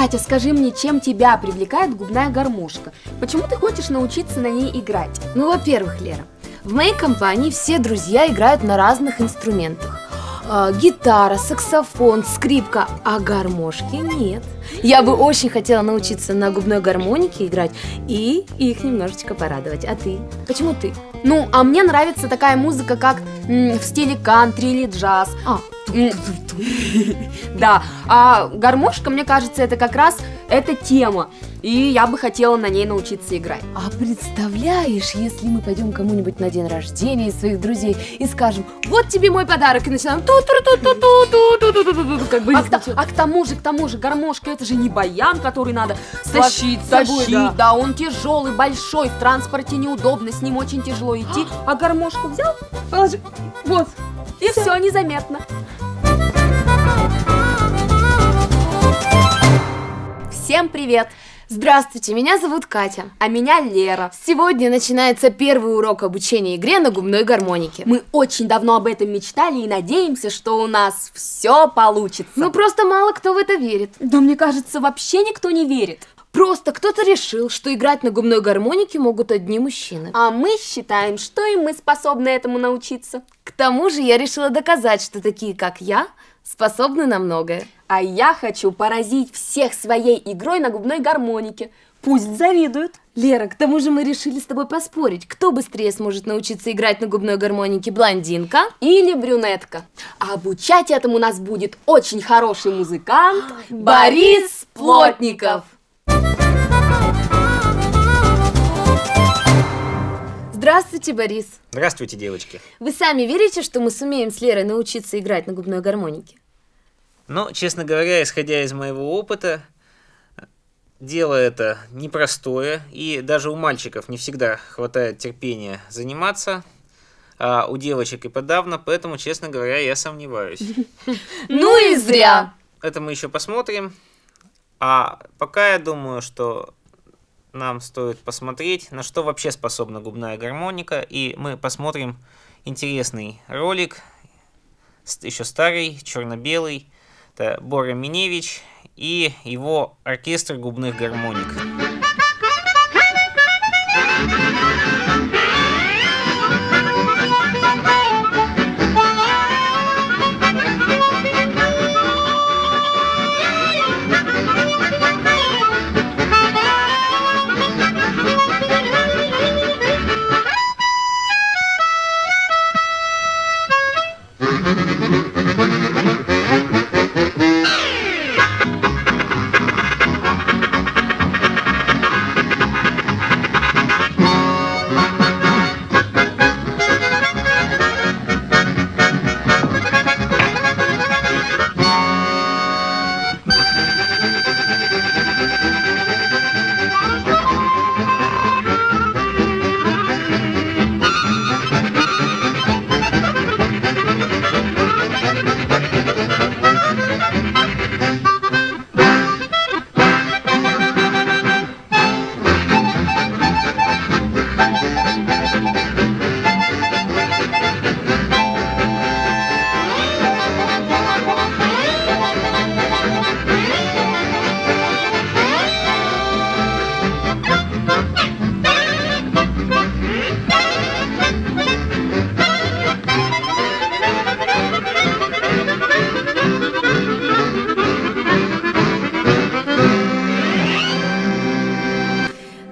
Катя, скажи мне, чем тебя привлекает губная гармошка? Почему ты хочешь научиться на ней играть? Ну, во-первых, Лера, в моей компании все друзья играют на разных инструментах. Гитара, саксофон, скрипка, а гармошки нет. Я бы очень хотела научиться на губной гармонике играть и их немножечко порадовать. А ты? Почему ты? Ну, а мне нравится такая музыка, как в стиле кантри или джаз. Да, а гармошка, мне кажется, это как раз эта тема. И я бы хотела на ней научиться играть. А представляешь, если мы пойдем кому-нибудь на день рождения из своих друзей и скажем: вот тебе мой подарок, и начинаем как бы. А к тому же, гармошка это же не баян, который надо тащить с собой. Да, он тяжелый, большой, в транспорте неудобно, с ним очень тяжело идти. А гармошку взял, положил, вот, и все незаметно. Всем привет! Здравствуйте, меня зовут Катя. А меня Лера. Сегодня начинается первый урок обучения игре на губной гармонике. Мы очень давно об этом мечтали и надеемся, что у нас все получится. Ну просто мало кто в это верит. Да мне кажется, вообще никто не верит. Просто кто-то решил, что играть на губной гармонике могут одни мужчины. А мы считаем, что и мы способны этому научиться. К тому же я решила доказать, что такие, как я, способны на многое. А я хочу поразить всех своей игрой на губной гармонике. Пусть завидуют. Лера, к тому же мы решили с тобой поспорить, кто быстрее сможет научиться играть на губной гармонике, блондинка или брюнетка. А обучать этому нас будет очень хороший музыкант Борис Плотников. Здравствуйте, Борис. Здравствуйте, девочки. Вы сами верите, что мы сумеем с Лерой научиться играть на губной гармонике? Ну, честно говоря, исходя из моего опыта, дело это непростое, и даже у мальчиков не всегда хватает терпения заниматься, а у девочек и подавно, поэтому, честно говоря, я сомневаюсь. Ну и зря! Это мы еще посмотрим, а пока я думаю, что нам стоит посмотреть, на что вообще способна губная гармоника, и мы посмотрим интересный ролик, еще старый, черно-белый. Это Бора Миневич и его оркестр губных гармоник.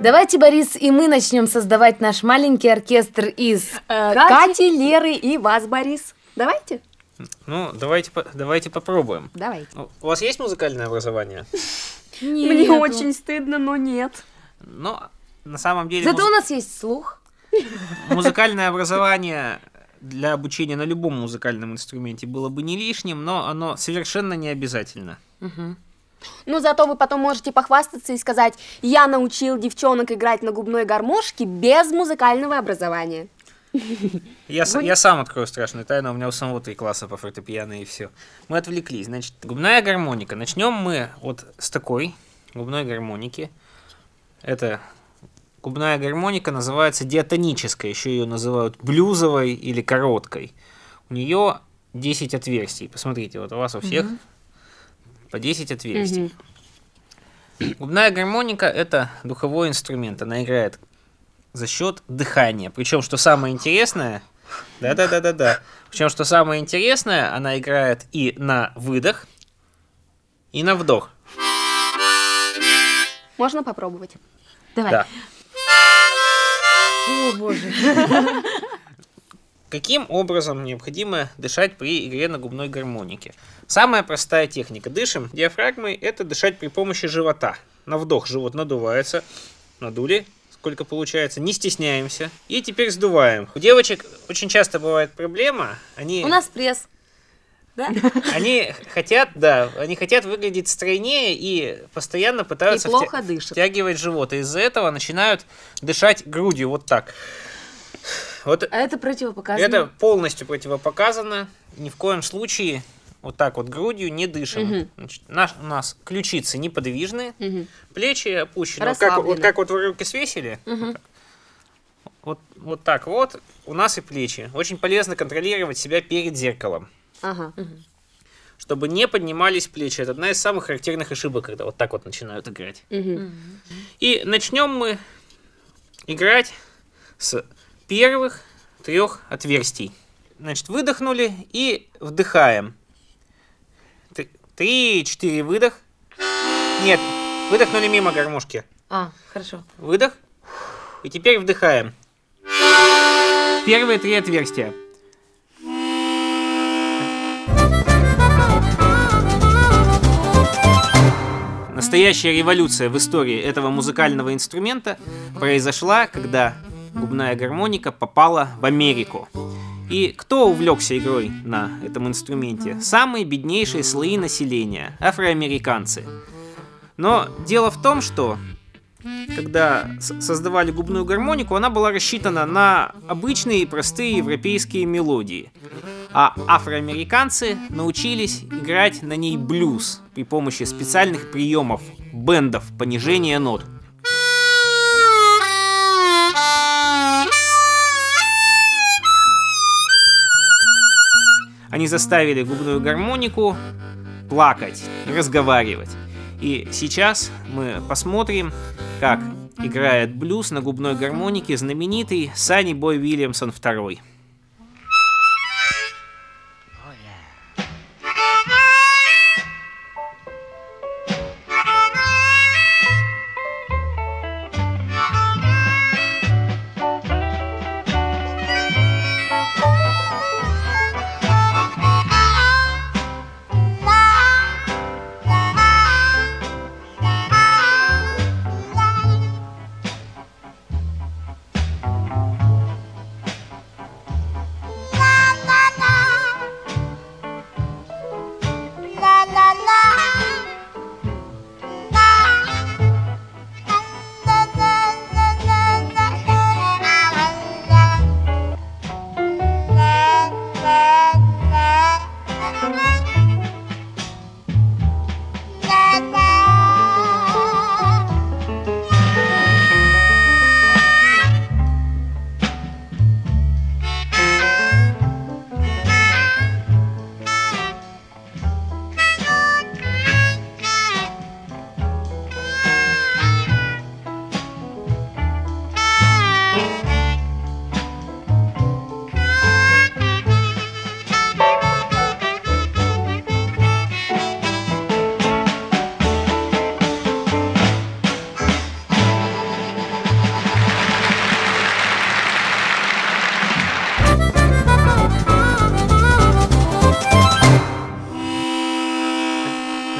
Давайте, Борис, и мы начнем создавать наш маленький оркестр из Кати, Леры и вас, Борис. Давайте? Ну, давайте попробуем. Давайте. У вас есть музыкальное образование? Мне очень стыдно, но нет. Но на самом деле... Зато у нас есть слух. Музыкальное образование для обучения на любом музыкальном инструменте было бы не лишним, но оно совершенно не обязательно. Ну, зато вы потом можете похвастаться и сказать: я научил девчонок играть на губной гармошке без музыкального образования. Я сам открою страшную тайну, у меня у самого 3 класса по фортепиано и все. Мы отвлеклись. Значит, губная гармоника. Начнем мы вот с такой губной гармоники. Это губная гармоника называется диатоническая, еще ее называют блюзовой или короткой. У нее 10 отверстий. Посмотрите, вот у вас у всех по 10 отверстий. Губная гармоника – это духовой инструмент. Она играет за счет дыхания. Причем, что самое интересное, Причем, что самое интересное, она играет и на выдох, и на вдох. Можно попробовать? Давай. Да. О, боже. Каким образом необходимо дышать при игре на губной гармонике? Самая простая техника. Дышим диафрагмой, это дышать при помощи живота. На вдох живот надувается, надули, сколько получается, не стесняемся. И теперь сдуваем. У девочек очень часто бывает проблема, У нас пресс. Да? Они хотят выглядеть стройнее и постоянно пытаются И плохо дышат. втягивать живот. И из-за этого начинают дышать грудью вот так. Вот А это противопоказано. это полностью противопоказано. Ни в коем случае вот так вот грудью не дышим. Значит, у нас ключицы неподвижны, плечи опущены. Вот как вот вы руки свесили. Вот так вот у нас и плечи. Очень полезно контролировать себя перед зеркалом. Ага. Чтобы не поднимались плечи. Это одна из самых характерных ошибок, когда вот так вот начинают играть. И начнем мы играть с первых 3 отверстий. Значит, выдохнули и вдыхаем. 3-4 выдох. Нет, выдохнули мимо гармошки. Хорошо. Выдох. И теперь вдыхаем. Первые 3 отверстия. Настоящая революция в истории этого музыкального инструмента произошла, когда губная гармоника попала в Америку. И кто увлекся игрой на этом инструменте? Самые беднейшие слои населения, афроамериканцы. Но дело в том, что когда создавали губную гармонику, она была рассчитана на обычные простые европейские мелодии. А афроамериканцы научились играть на ней блюз при помощи специальных приемов, бендов, понижения нот. Они заставили губную гармонику плакать, разговаривать. И сейчас мы посмотрим, как играет блюз на губной гармонике знаменитый Санни Бой Уильямсон II.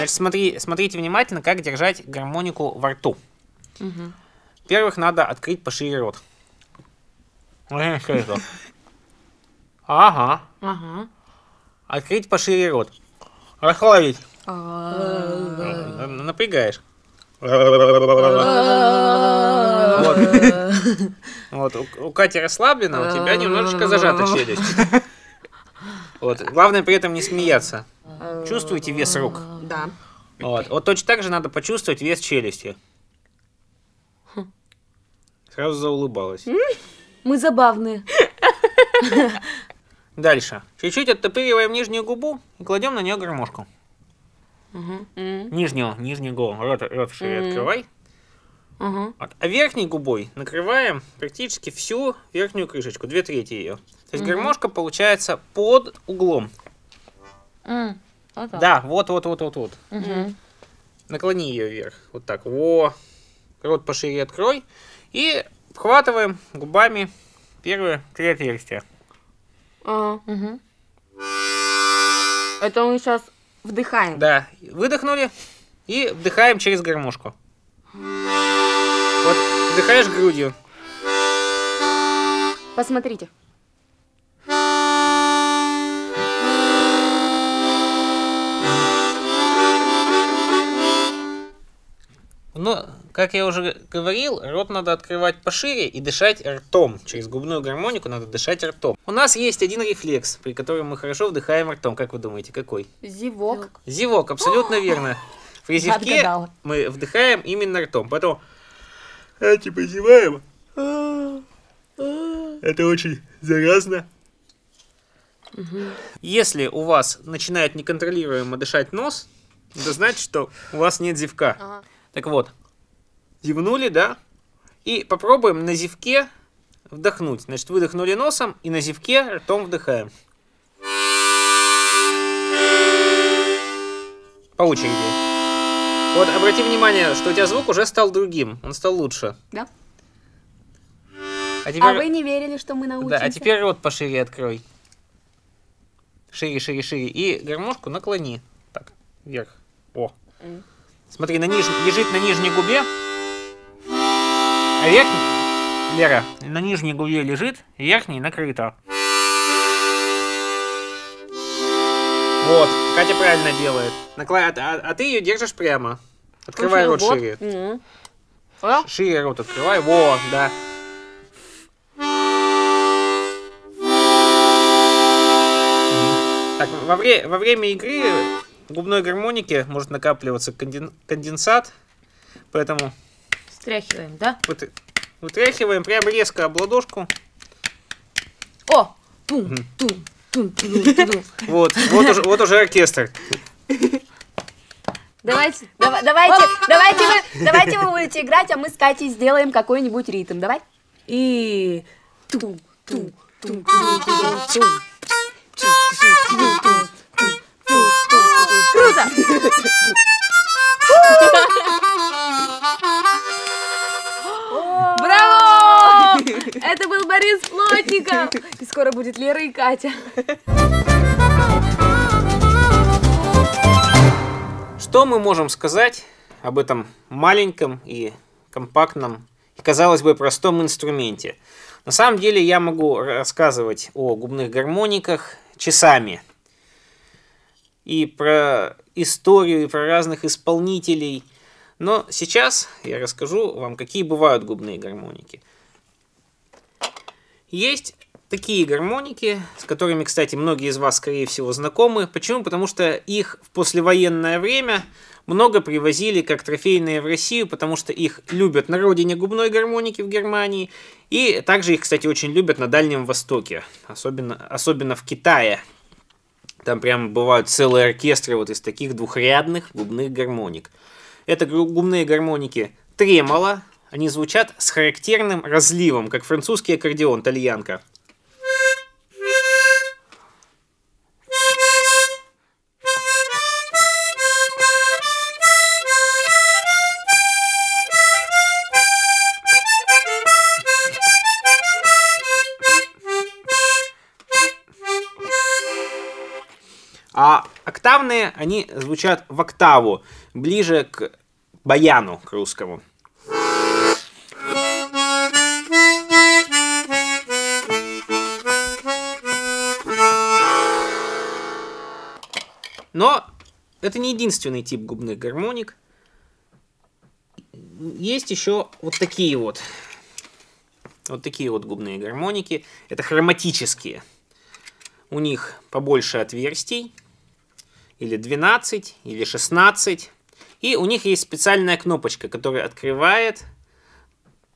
Значит, смотрите внимательно, как держать гармонику во рту. Во-первых, надо открыть пошире рот. Ага. Открыть пошире рот. Расслабить. Напрягаешь. Вот. У Кати расслаблена, у тебя немножечко зажата челюсть. Вот. Главное при этом не смеяться. Чувствуете вес рук? Да. Вот точно так же надо почувствовать вес челюсти. Сразу заулыбалась. Мы забавные. Дальше. Чуть-чуть оттопыриваем нижнюю губу и кладем на нее гармошку. Нижнего рот шире открывай. А верхней губой накрываем практически всю верхнюю крышечку, 2/3 ее. То есть гармошка получается под углом. Да, вот. Наклони ее вверх. Вот так. Во. Рот пошире открой. И вхватываем губами первые 3 отверстия. Это мы сейчас вдыхаем. Да. Выдохнули. И вдыхаем через гармошку. Вот вдыхаешь грудью. Посмотрите. Но, как я уже говорил, рот надо открывать пошире и дышать ртом. Через губную гармонику надо дышать ртом. У нас есть один рефлекс, при котором мы хорошо вдыхаем ртом. Как вы думаете, какой? Зевок. Зевок, абсолютно верно. При зевке мы вдыхаем именно ртом. Поэтому типа зеваем. Это очень заразно. Если у вас начинает неконтролируемо дышать нос, это значит, что у вас нет зевка. Так вот, зевнули, да? И попробуем на зевке вдохнуть. Значит, выдохнули носом и на зевке ртом вдыхаем. По очереди. Вот, обрати внимание, что у тебя звук уже стал другим. Он стал лучше. Да. А вы не верили, что мы научимся? Да, а теперь рот пошире открой. Шире. И гармошку наклони. Так, вверх. О. Смотри, лежит на нижней губе. А верхний... Лера, на нижней губе лежит, верхней накрыто. Вот, Катя правильно делает. А ты ее держишь прямо. Открывай рот шире. Шире рот открывай. Во, да. Так, во время игры в губной гармонике может накапливаться конденсат, поэтому Стряхиваем, да? вытряхиваем прямо резко об ладошку. О! Вот уже оркестр. Давайте вы будете играть, а мы с Катей сделаем какой-нибудь ритм. Давай. И... Круто! Браво! Это был Борис Плотников! И скоро будет Лера и Катя. Что мы можем сказать об этом маленьком и компактном, и, казалось бы, простом инструменте? На самом деле я могу рассказывать о губных гармониках часами. И про историю, и про разных исполнителей. Но сейчас я расскажу вам, какие бывают губные гармоники. Есть такие гармоники, с которыми, кстати, многие из вас, скорее всего, знакомы. Почему? Потому что их в послевоенное время много привозили как трофейные в Россию, потому что их любят на родине губной гармоники в Германии. И также их, кстати, очень любят на Дальнем Востоке, особенно в Китае. Там прямо бывают целые оркестры вот из таких двухрядных губных гармоник. Это губные гармоники тремоло. Они звучат с характерным разливом, как французский аккордеон, тальянка. А октавные, они звучат в октаву, ближе к баяну, к русскому. Но это не единственный тип губных гармоник. Есть еще вот такие вот. Вот такие вот губные гармоники. Это хроматические. У них побольше отверстий. Или 12, или 16. И у них есть специальная кнопочка, которая открывает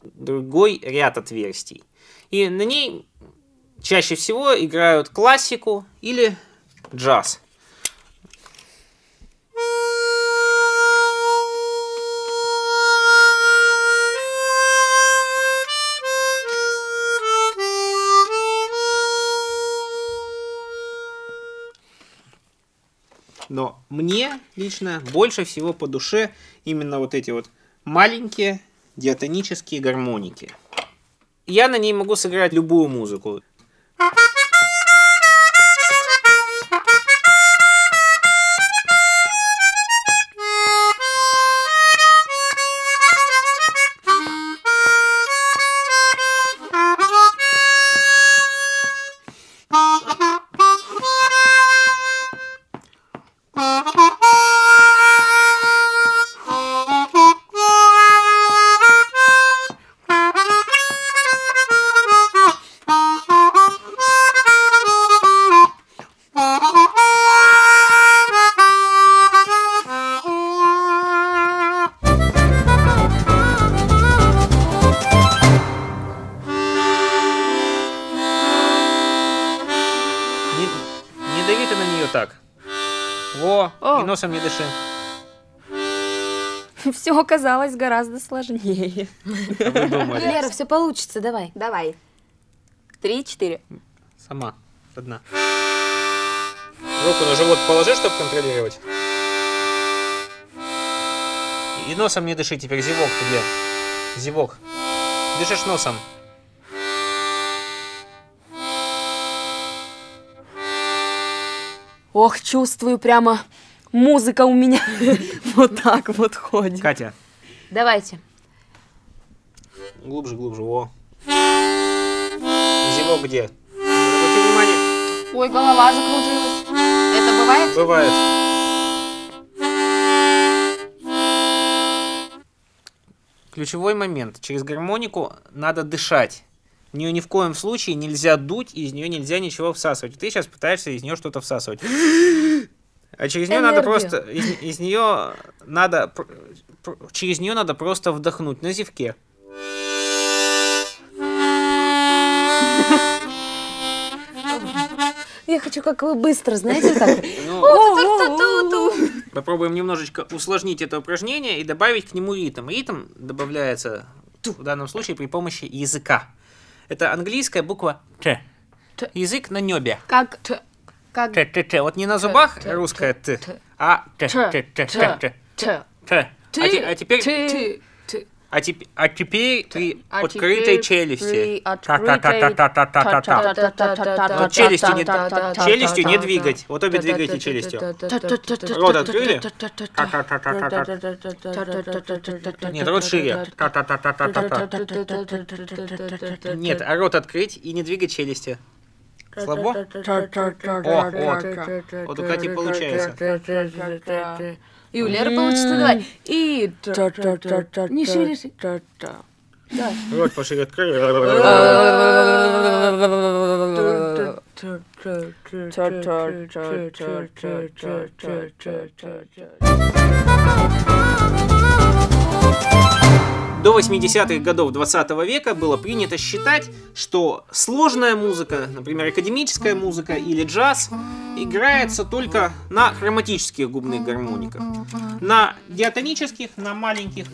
другой ряд отверстий. И на ней чаще всего играют классику или джаз. Но мне лично больше всего по душе именно вот эти вот маленькие диатонические гармоники. Я на ней могу сыграть любую музыку. Не дави ты на нее так. Во, и носом не дыши. Все оказалось гораздо сложнее. А вы думали? Лера, все получится, давай. Давай. 3, 4. Сама, одна. Руку на живот положи, чтобы контролировать. И носом не дыши теперь, зевок тебе. Зевок. Дышишь носом. Ох, чувствую, прямо музыка у меня вот так вот ходит. Катя. Давайте. Глубже, глубже, во. Зевок где? Обрати внимание. Ой, голова закружилась. Это бывает? Бывает. Ключевой момент. Через гармонику надо дышать. В нее ни в коем случае нельзя дуть, и из нее нельзя ничего всасывать. Ты сейчас пытаешься из нее что-то всасывать. А через нее надо просто... Из нее надо... Через нее надо просто вдохнуть на зевке. Я хочу, как вы быстро, знаете, так. Попробуем немножечко усложнить это упражнение и добавить к нему ритм. Ритм добавляется в данном случае при помощи языка. Это английская буква Т. Язык на небе. Как Т. Т. Вот не на зубах русская Т, а Т. А теперь... А теперь при открытой челюсти. Вот челюстью не двигать. Вот обе двигайте челюстью. Рот открыли? Нет, рот шире. Нет, а рот открыть и не двигать челюсти. Слабо? О, вот. Вот у Кати получается. И у Леры получится, давай. И не шире. Рот пошире открой. До 80-х годов 20 века было принято считать, что сложная музыка, например, академическая музыка или джаз, играется только на хроматических губных гармониках. На диатонических, на маленьких,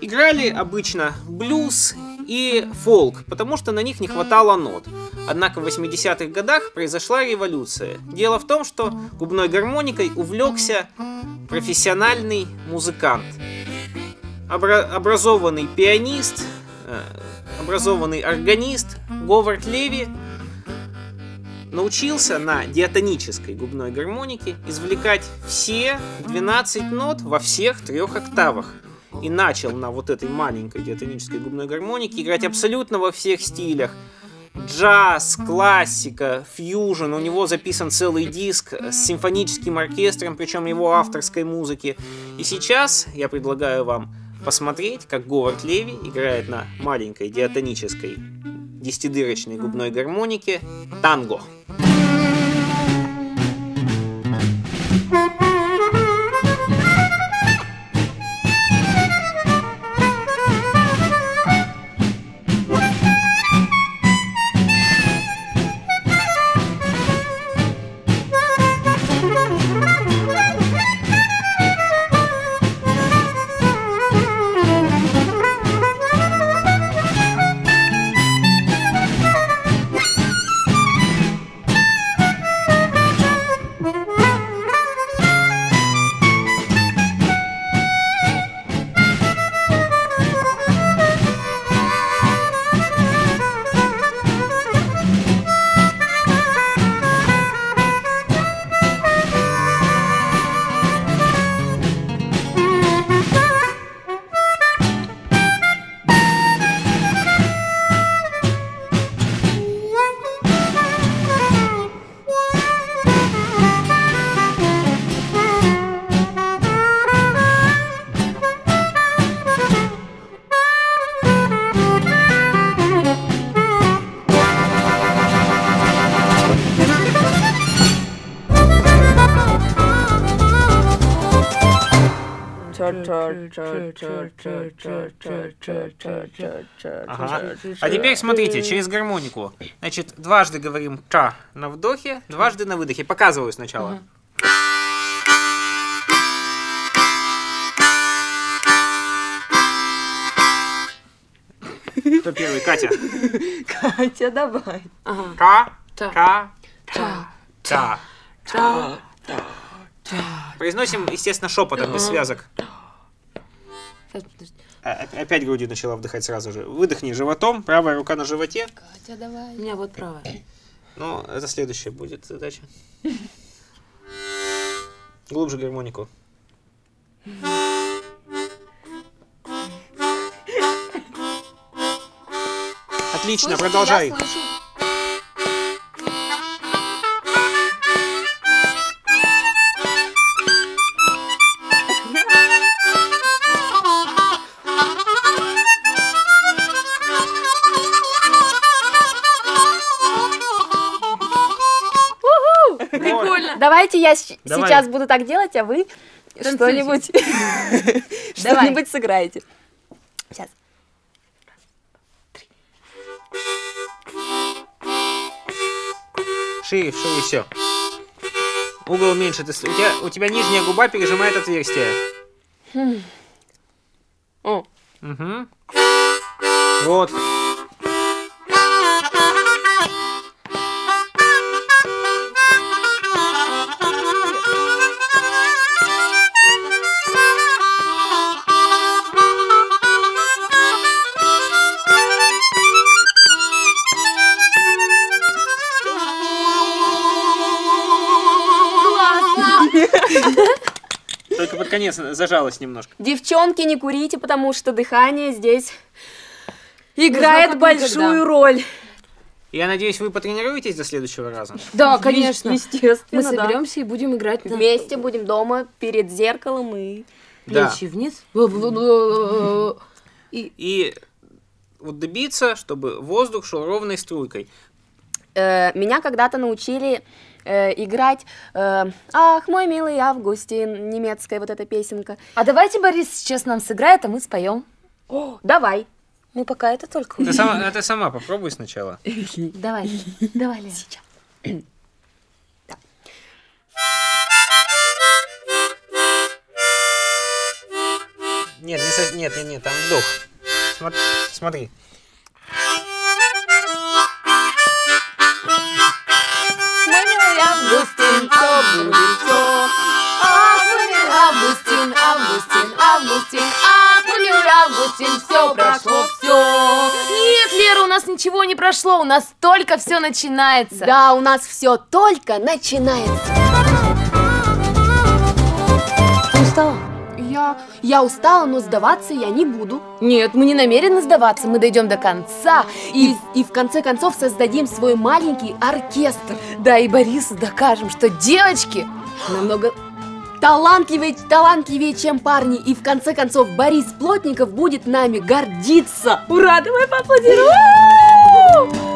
играли обычно блюз и фолк, потому что на них не хватало нот. Однако в 80-х годах произошла революция. Дело в том, что губной гармоникой увлекся профессиональный музыкант. Образованный пианист, образованный органист Говард Леви научился на диатонической губной гармонике извлекать все 12 нот во всех 3 октавах. И начал на вот этой маленькой диатонической губной гармонике играть абсолютно во всех стилях. Джаз, классика, фьюжн. У него записан целый диск с симфоническим оркестром, причем его авторской музыки. И сейчас я предлагаю вам посмотреть, как Говард Леви играет на маленькой диатонической 10-дырочной губной гармонике танго. Ага. А теперь смотрите, через гармонику. Значит, дважды говорим «ка» на вдохе, дважды на выдохе. Показываю сначала. Кто первый? Катя. Катя, давай. Ка, Та. ка, Та. та. Та. Произносим, естественно, шепотом, без связок. Опять грудью начала вдыхать сразу же. Выдохни животом, правая рука на животе. Катя, давай. У меня вот правая. Ну, это следующая будет задача. Глубже гармонику. Отлично, продолжай. Я слышу. Прикольно. Давайте я Давай. сейчас буду так делать, а вы что-нибудь что-нибудь сыграете. Сейчас. Шире, шире, все. Угол меньше. У тебя нижняя губа пережимает отверстие. О. Угу. Вот. Только под конец зажалась немножко. Девчонки, не курите, потому что дыхание здесь играет потом, большую когда. роль. Я надеюсь, вы потренируетесь до следующего раза. Да, конечно. Естественно, Мы соберемся и будем играть на Вместе будем дома перед зеркалом и... Да. плечи вниз. И вот добиться, чтобы воздух шел ровной струйкой. Меня когда-то научили играть «Ах, мой милый Августин», немецкая вот эта песенка. А давайте Борис сейчас нам сыграет, а мы споем. О, давай. Мы пока это только Ты сама попробуй сначала. Давай, давай, Лена. Сейчас. Нет, нет, там вдох. Смотри. Мой милый Августин, то будет всё. Ах, мой милый Августин, Августин, Августин, ах, мой милый Августин, все прошло, все. Нет, Лера, у нас ничего не прошло, у нас только все начинается. Да, у нас все только начинается. Ты устала? Я устала, но сдаваться я не буду. Нет, мы не намерены сдаваться, мы дойдем до конца. И в конце концов создадим свой маленький оркестр. Да, и Борису докажем, что девочки... Намного талантливее, чем парни. И в конце концов Борис Плотников будет нами гордиться. Ура, давай поаплодируем!